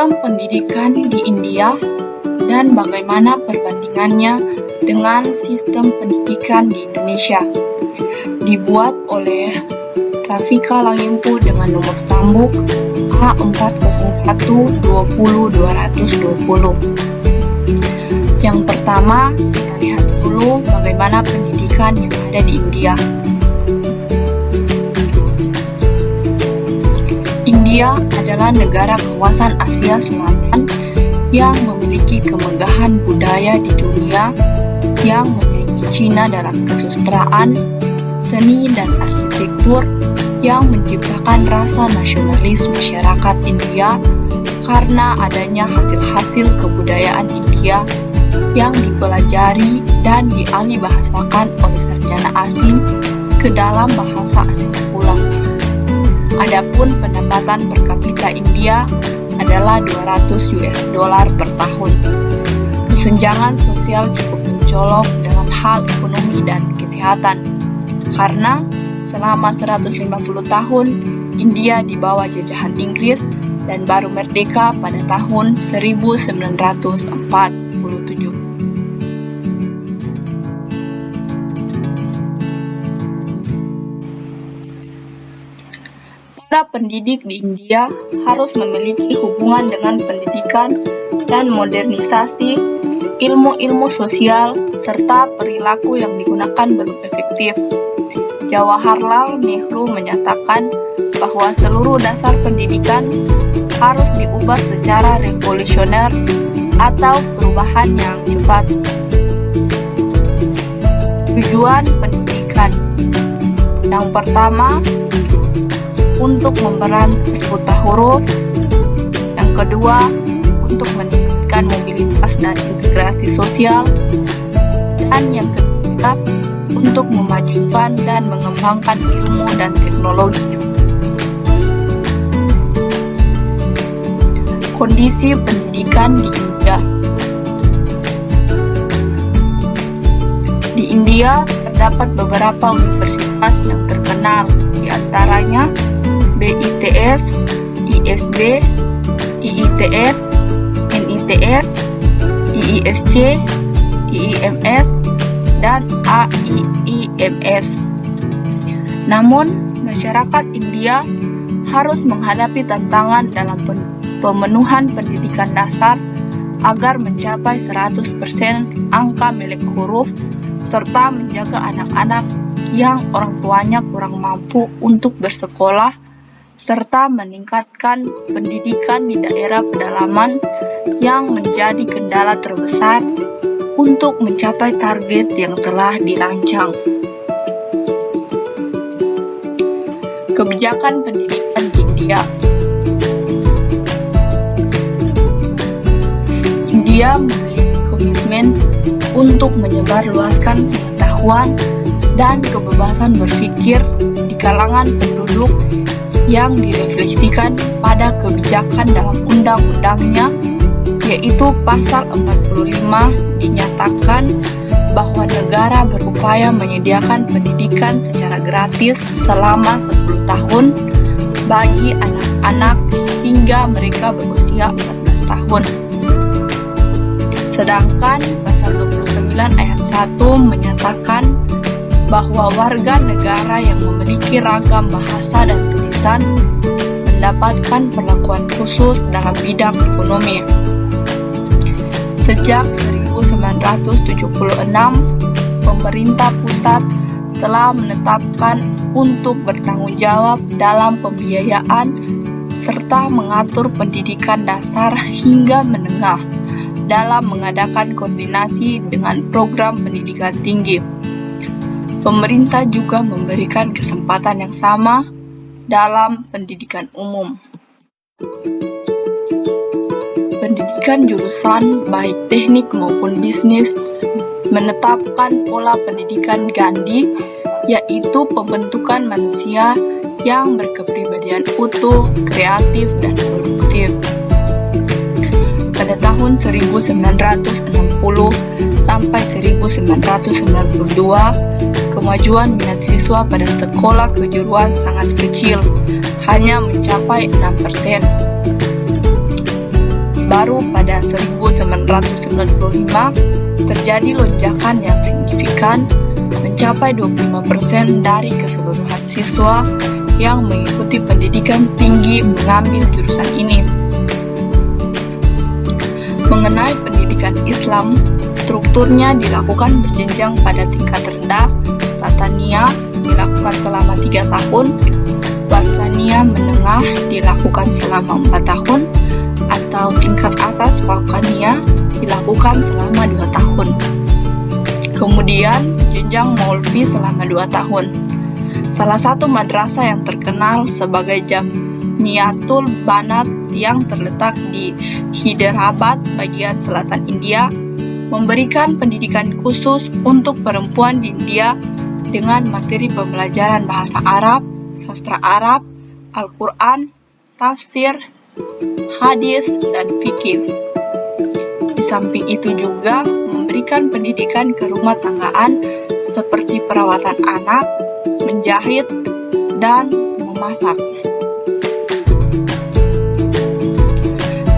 Sistem pendidikan di India dan bagaimana perbandingannya dengan sistem pendidikan di Indonesia. Dibuat oleh Rafika Langimpu dengan nomor tambuk A401-20-220. Yang pertama, kita lihat dulu bagaimana pendidikan yang ada di India. India adalah negara kawasan Asia Selatan yang memiliki kemegahan budaya di dunia yang menyaingi Cina dalam kesusastraan, seni dan arsitektur yang menciptakan rasa nasionalis masyarakat India karena adanya hasil-hasil kebudayaan India yang dipelajari dan dialihbahasakan oleh sarjana asing ke dalam bahasa asing pula. Adapun pendapatan per kapita India adalah $200 per tahun. Kesenjangan sosial cukup mencolok dalam hal ekonomi dan kesehatan, karena selama 150 tahun India di bawah jajahan Inggris dan baru merdeka pada tahun 1947. Para pendidik di India harus memiliki hubungan dengan pendidikan dan modernisasi ilmu-ilmu sosial serta perilaku yang digunakan belum efektif. Jawaharlal Nehru menyatakan bahwa seluruh dasar pendidikan harus diubah secara revolusioner atau perubahan yang cepat. Tujuan pendidikan yang pertama, untuk memberantas buta huruf. Yang kedua, untuk meningkatkan mobilitas dan integrasi sosial. Dan yang ketiga, untuk memajukan dan mengembangkan ilmu dan teknologi. Kondisi pendidikan di India. Di India terdapat beberapa universitas yang terkenal, di antaranya BITS, ISB, IITS, NITS, IISC, IIMS, dan AIIMS. Namun, masyarakat India harus menghadapi tantangan dalam pemenuhan pendidikan dasar agar mencapai 100% angka melek huruf serta menjaga anak-anak yang orang tuanya kurang mampu untuk bersekolah serta meningkatkan pendidikan di daerah pedalaman yang menjadi kendala terbesar untuk mencapai target yang telah dirancang. Kebijakan pendidikan di India. India memiliki komitmen untuk menyebarluaskan pengetahuan dan kebebasan berpikir di kalangan penduduk yang direfleksikan pada kebijakan dalam undang-undangnya, yaitu pasal 45 dinyatakan bahwa negara berupaya menyediakan pendidikan secara gratis selama 10 tahun bagi anak-anak hingga mereka berusia 14 tahun. Sedangkan pasal 29 ayat 1 menyatakan bahwa warga negara yang memiliki ragam bahasa dan tulisan mendapatkan perlakuan khusus dalam bidang ekonomi. Sejak 1976, pemerintah pusat telah menetapkan untuk bertanggung jawab dalam pembiayaan serta mengatur pendidikan dasar hingga menengah dalam mengadakan koordinasi dengan program pendidikan tinggi. Pemerintah juga memberikan kesempatan yang sama dalam pendidikan umum. Pendidikan jurusan baik teknik maupun bisnis menetapkan pola pendidikan Gandhi, yaitu pembentukan manusia yang berkepribadian utuh, kreatif, dan produktif. Pada tahun 1960 sampai 1992, kemajuan minat siswa pada sekolah kejuruan sangat kecil, hanya mencapai 6%. baru pada 1995 terjadi lonjakan yang signifikan mencapai 25% dari keseluruhan siswa yang mengikuti pendidikan tinggi mengambil jurusan ini. Mengenai pendidikan Islam, strukturnya dilakukan berjenjang pada tingkat rendah, Tatania dilakukan selama 3 tahun, Watsania menengah dilakukan selama 4 tahun, atau tingkat atas Falkania dilakukan selama 2 tahun. Kemudian, jenjang Maulvi selama 2 tahun. Salah satu madrasah yang terkenal sebagai Jamiatul Banat yang terletak di Hyderabad, bagian selatan India, memberikan pendidikan khusus untuk perempuan di India dengan materi pembelajaran bahasa Arab, sastra Arab, Al-Quran, tafsir, hadis, dan fikih. Di samping itu juga memberikan pendidikan kerumah tanggaan seperti perawatan anak, menjahit, dan memasak.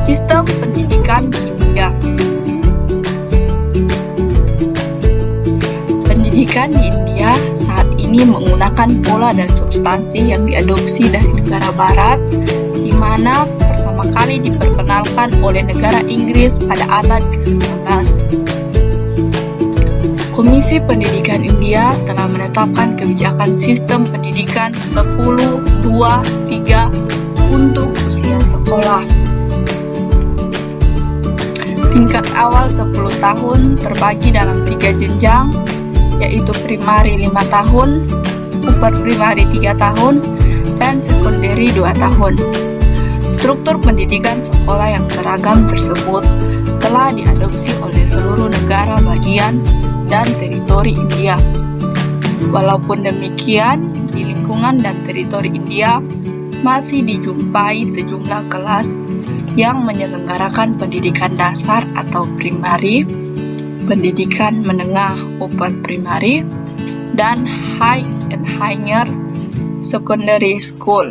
Sistem pendidikan di India. Pendidikan di India saat ini menggunakan pola dan substansi yang diadopsi dari negara barat, di mana pertama kali diperkenalkan oleh negara Inggris pada abad ke-19. Komisi Pendidikan India telah menetapkan kebijakan sistem pendidikan 10-2-3 untuk usia sekolah. Tingkat awal 10 tahun terbagi dalam 3 jenjang, yaitu primari 5 tahun, upper primari 3 tahun, dan sekunderi 2 tahun. Struktur pendidikan sekolah yang seragam tersebut telah diadopsi oleh seluruh negara bagian dan teritori India. Walaupun demikian, di lingkungan dan teritori India masih dijumpai sejumlah kelas yang menyelenggarakan pendidikan dasar atau primari, pendidikan menengah upper primary, dan high and higher secondary school.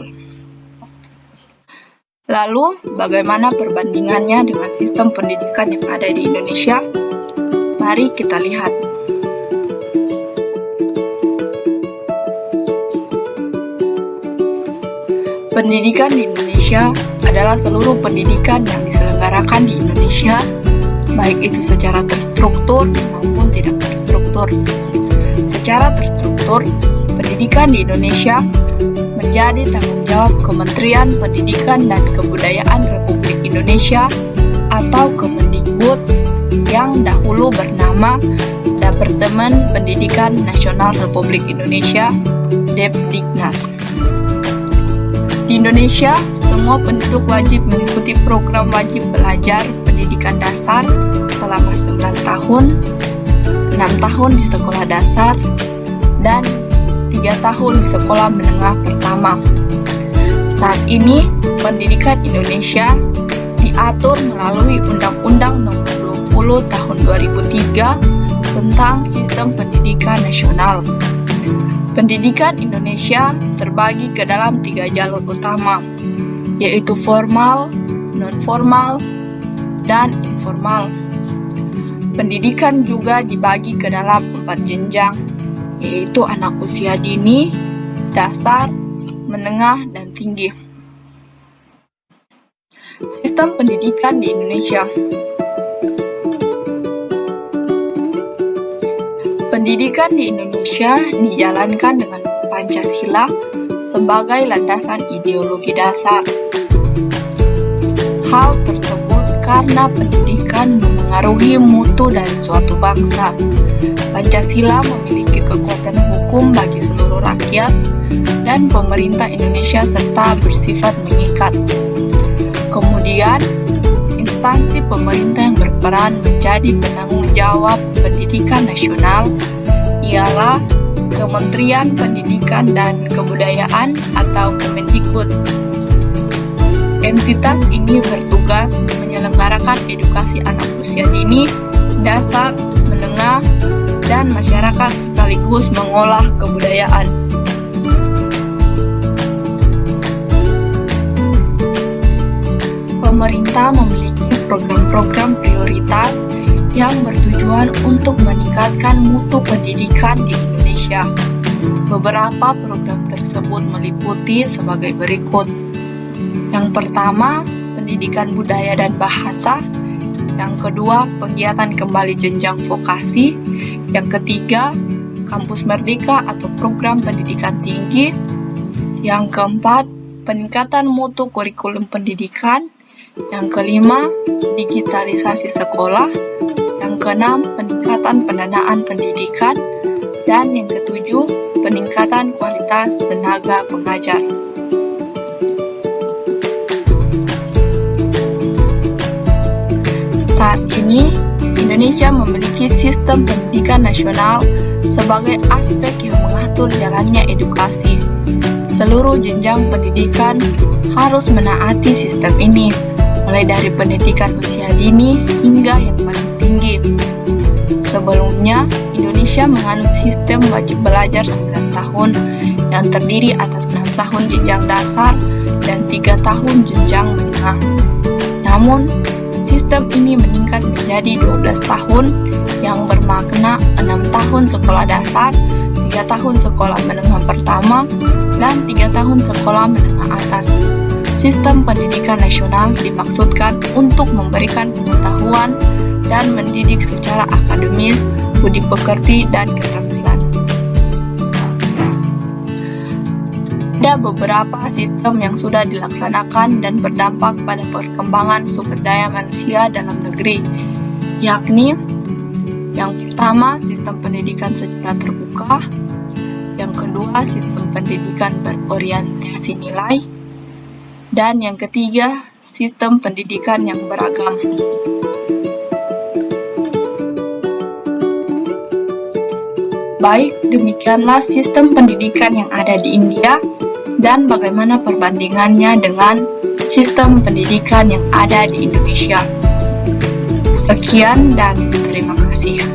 Lalu, bagaimana perbandingannya dengan sistem pendidikan yang ada di Indonesia? Mari kita lihat. Pendidikan di Indonesia adalah seluruh pendidikan yang diselenggarakan di Indonesia, baik itu secara terstruktur maupun tidak terstruktur. Secara terstruktur, pendidikan di Indonesia menjadi tanggung jawab Kementerian Pendidikan dan Kebudayaan Republik Indonesia atau Kemendikbud yang dahulu bernama Departemen Pendidikan Nasional Republik Indonesia, Depdiknas. Di Indonesia, semua penduduk wajib mengikuti program wajib belajar pendidikan dasar selama 9 tahun, 6 tahun di sekolah dasar, dan 3 tahun di sekolah menengah pertama. Saat ini, pendidikan Indonesia diatur melalui Undang-Undang Nomor 20 Tahun 2003 tentang Sistem Pendidikan Nasional. Pendidikan Indonesia terbagi ke dalam 3 jalur utama, yaitu formal, non-formal, dan informal. Pendidikan juga dibagi ke dalam 4 jenjang, yaitu anak usia dini, dasar, menengah, dan tinggi. Sistem pendidikan di Indonesia. Pendidikan di Indonesia dijalankan dengan Pancasila sebagai landasan ideologi dasar. Hal tersebut karena pendidikan memengaruhi mutu dari suatu bangsa. Pancasila memiliki kekuatan hukum bagi seluruh rakyat dan pemerintah Indonesia serta bersifat mengikat. Kemudian, instansi pemerintah yang berperan menjadi penanggung jawab pendidikan nasional ialah Kementerian Pendidikan dan Kebudayaan atau Kemendikbud. Entitas ini bertugas menyelenggarakan edukasi anak usia dini, dasar, menengah, dan masyarakat sekaligus mengolah kebudayaan. Pemerintah memiliki program-program prioritas yang bertujuan untuk meningkatkan mutu pendidikan di Indonesia. Beberapa program tersebut meliputi sebagai berikut. Yang pertama, pendidikan budaya dan bahasa. Yang kedua, penggiatan kembali jenjang vokasi. Yang ketiga, kampus merdeka atau program pendidikan tinggi. Yang keempat, peningkatan mutu kurikulum pendidikan. Yang kelima, digitalisasi sekolah. Yang keenam, peningkatan pendanaan pendidikan. Dan yang ketujuh, peningkatan kualitas tenaga pengajar. Saat ini, Indonesia memiliki sistem pendidikan nasional sebagai aspek yang mengatur jalannya edukasi. Seluruh jenjang pendidikan harus menaati sistem ini, mulai dari pendidikan usia dini hingga yang paling tinggi. Sebelumnya, Indonesia menganut sistem wajib belajar 9 tahun yang terdiri atas 6 tahun jenjang dasar dan 3 tahun jenjang menengah. Namun, sistem ini meningkat menjadi 12 tahun yang bermakna 6 tahun sekolah dasar, 3 tahun sekolah menengah pertama, dan 3 tahun sekolah menengah atas. Sistem pendidikan nasional dimaksudkan untuk memberikan pengetahuan dan mendidik secara akademis, budi pekerti, dan keterampilan. Ada beberapa sistem yang sudah dilaksanakan dan berdampak pada perkembangan sumber daya manusia dalam negeri, yakni yang pertama, sistem pendidikan secara terbuka. Yang kedua, sistem pendidikan berorientasi nilai. Dan yang ketiga, sistem pendidikan yang beragam. Baik, demikianlah sistem pendidikan yang ada di India dan bagaimana perbandingannya dengan sistem pendidikan yang ada di Indonesia. Sekian dan terima kasih.